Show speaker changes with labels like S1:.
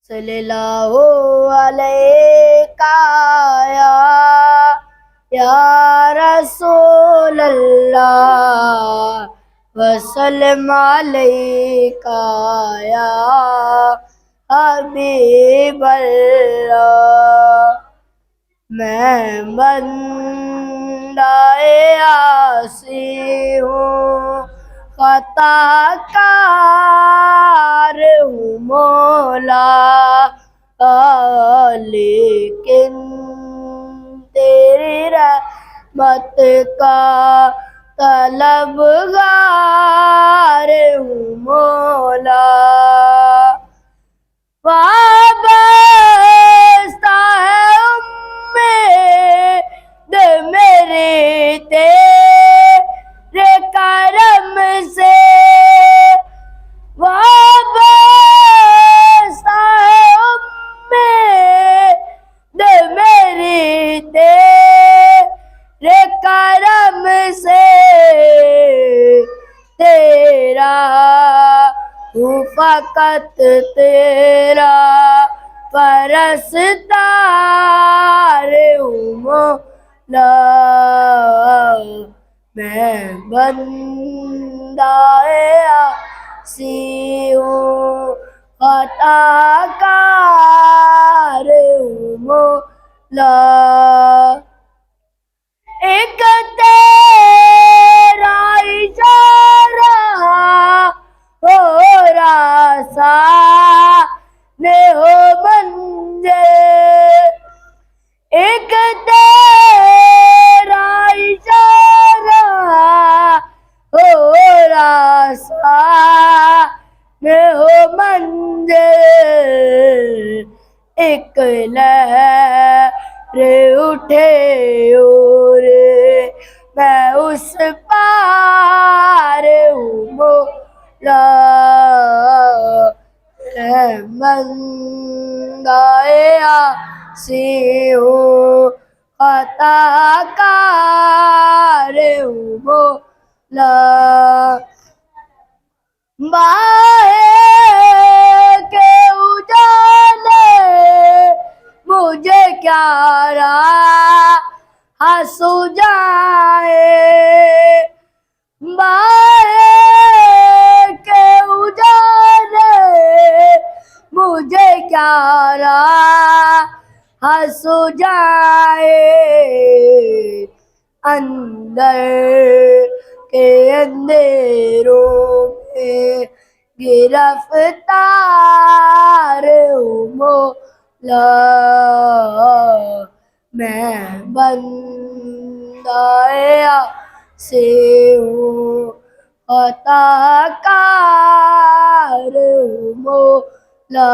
S1: सल्लल्लाहु अलैका या रसूल अल्लाह वसल्लम अलैका या हबीब अल्लाह। मैं बंदाए आसी हूँ, खताकार हूँ मौला, लेकिन तेरी रहमत का तलबगार हूँ मौला। वाबस्ता है उम्मीद मेरी तेरे करम से, वाबस्ता है उम्मीद मेरी तेरे करम से। तेरा हूँ फ़क़त तेरा परस्तार हूँ मौला। मैं बंदाए आसी हूँ, खताकार हूँ मौला। एक तेरा इशारा हो रासा ने हो मंज़िल, एक तेरा इशारा हो रासा ने हो मंज़िल। एक लहर उठे और मैं उस पार हूँ मौला। मैं बंदाए आसी हूँ, खताकार हूँ मौला। बाहे के उजाले मुझे क्या राह सुझाए, बाहे के उजाले मुझे क्या राह सुझाए। अंदर के अंधेरों में गिरफ्तार हूँ मौला। मैं बंदाए आसी हूँ, खताकार हूँ मौला।